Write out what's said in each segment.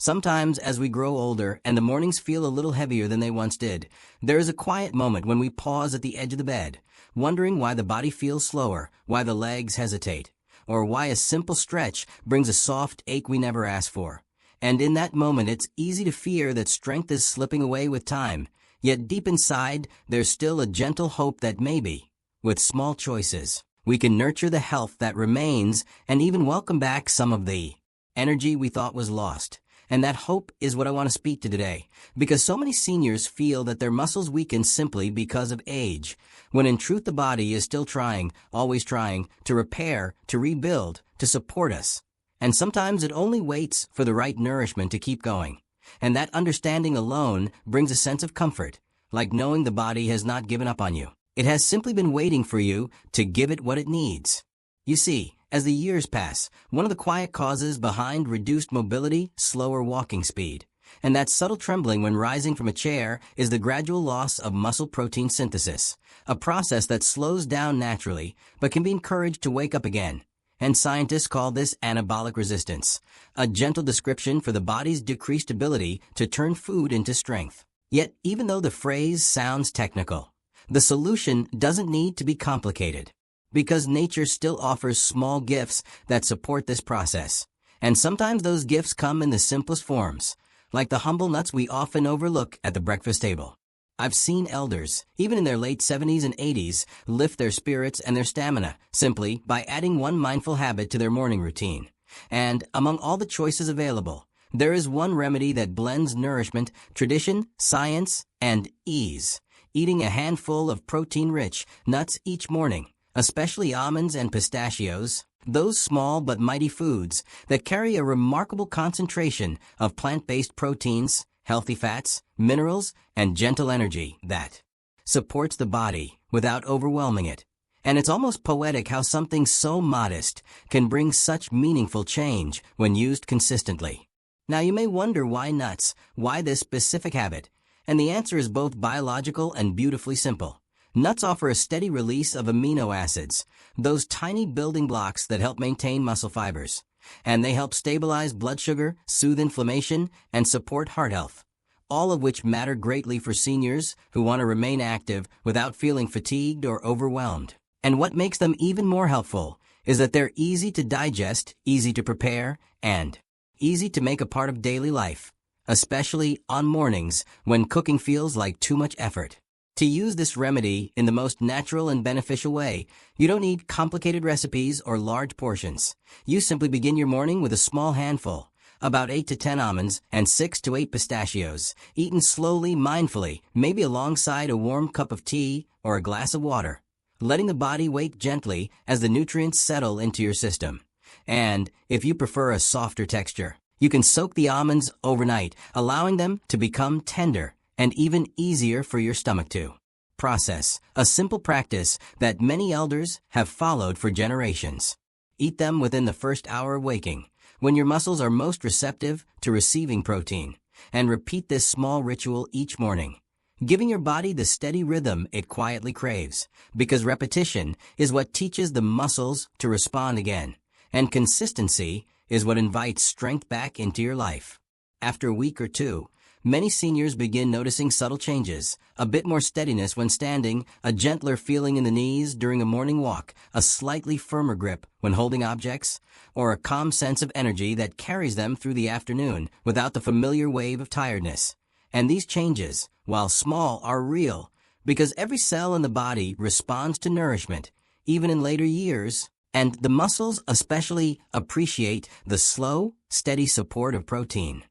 Sometimes, as we grow older and the mornings feel a little heavier than they once did, there is a quiet moment when we pause at the edge of the bed, wondering why the body feels slower, why the legs hesitate, or why a simple stretch brings a soft ache we never asked for. And in that moment, it's easy to fear that strength is slipping away with time, yet deep inside, there's still a gentle hope that maybe, with small choices, we can nurture the health that remains and even welcome back some of the energy we thought was lost. And that hope is what I want to speak to today, because so many seniors feel that their muscles weaken simply because of age, when in truth the body is still trying, always trying, to repair, to rebuild, to support us. And sometimes it only waits for the right nourishment to keep going. And that understanding alone brings a sense of comfort, like knowing the body has not given up on you. It has simply been waiting for you to give it what it needs. You see, as the years pass, one of the quiet causes behind reduced mobility, slower walking speed, and that subtle trembling when rising from a chair is the gradual loss of muscle protein synthesis, a process that slows down naturally but can be encouraged to wake up again. And scientists call this anabolic resistance, a gentle description for the body's decreased ability to turn food into strength. Yet, even though the phrase sounds technical, the solution doesn't need to be complicated, because nature still offers small gifts that support this process. And sometimes those gifts come in the simplest forms, like the humble nuts we often overlook at the breakfast table. I've seen elders, even in their late 70s and 80s, lift their spirits and their stamina simply by adding one mindful habit to their morning routine. And among all the choices available, there is one remedy that blends nourishment, tradition, science, and ease. Eating a handful of protein-rich nuts each morning, especially almonds and pistachios, those small but mighty foods that carry a remarkable concentration of plant-based proteins, healthy fats, minerals, and gentle energy that supports the body without overwhelming it. And it's almost poetic how something so modest can bring such meaningful change when used consistently. Now you may wonder why nuts, why this specific habit? And the answer is both biological and beautifully simple. Nuts offer a steady release of amino acids, those tiny building blocks that help maintain muscle fibers. And they help stabilize blood sugar, soothe inflammation, and support heart health, all of which matter greatly for seniors who want to remain active without feeling fatigued or overwhelmed. And what makes them even more helpful is that they're easy to digest, easy to prepare, and easy to make a part of daily life, especially on mornings when cooking feels like too much effort. To use this remedy in the most natural and beneficial way, you don't need complicated recipes or large portions. You simply begin your morning with a small handful, about 8 to 10 almonds and 6 to 8 pistachios, eaten slowly, mindfully, maybe alongside a warm cup of tea or a glass of water, letting the body wake gently as the nutrients settle into your system. And, if you prefer a softer texture, you can soak the almonds overnight, allowing them to become tender and even easier for your stomach to process, a simple practice that many elders have followed for generations. Eat them within the first hour of waking, when your muscles are most receptive to receiving protein, and repeat this small ritual each morning, giving your body the steady rhythm it quietly craves, because repetition is what teaches the muscles to respond again, and consistency is what invites strength back into your life. After a week or two, many seniors begin noticing subtle changes, a bit more steadiness when standing, a gentler feeling in the knees during a morning walk, a slightly firmer grip when holding objects, or a calm sense of energy that carries them through the afternoon without the familiar wave of tiredness. And these changes, while small, are real, because every cell in the body responds to nourishment, even in later years, and the muscles especially appreciate the slow, steady support of protein,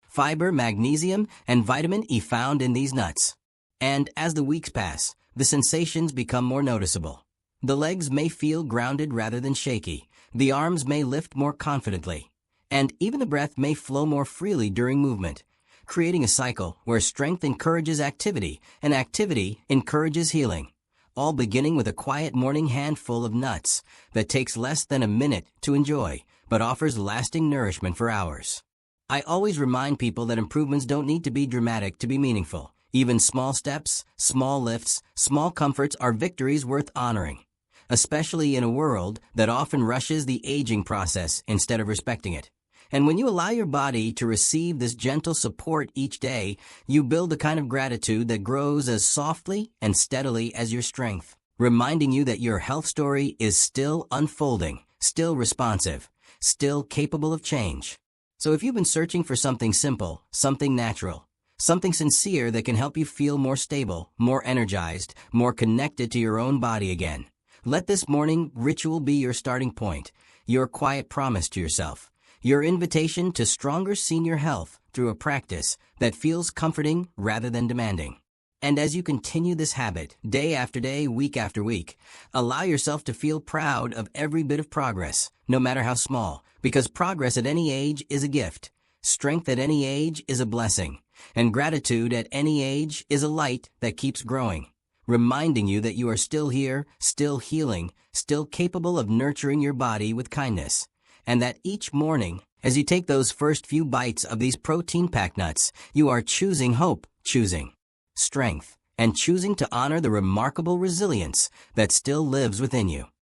fiber, magnesium, and vitamin E found in these nuts. And as the weeks pass, the sensations become more noticeable. The legs may feel grounded rather than shaky, the arms may lift more confidently, and even the breath may flow more freely during movement, creating a cycle where strength encourages activity and activity encourages healing, all beginning with a quiet morning handful of nuts that takes less than a minute to enjoy, but offers lasting nourishment for hours. I always remind people that improvements don't need to be dramatic to be meaningful. Even small steps, small lifts, small comforts are victories worth honoring, especially in a world that often rushes the aging process instead of respecting it. And when you allow your body to receive this gentle support each day, you build a kind of gratitude that grows as softly and steadily as your strength, reminding you that your health story is still unfolding, still responsive, still capable of change. So if you've been searching for something simple, something natural, something sincere that can help you feel more stable, more energized, more connected to your own body again, let this morning ritual be your starting point, your quiet promise to yourself, your invitation to stronger senior health through a practice that feels comforting rather than demanding. And as you continue this habit, day after day, week after week, allow yourself to feel proud of every bit of progress, no matter how small, because progress at any age is a gift, strength at any age is a blessing, and gratitude at any age is a light that keeps growing, reminding you that you are still here, still healing, still capable of nurturing your body with kindness. And that each morning, as you take those first few bites of these protein-packed nuts, you are choosing hope, choosing strength, and choosing to honor the remarkable resilience that still lives within you.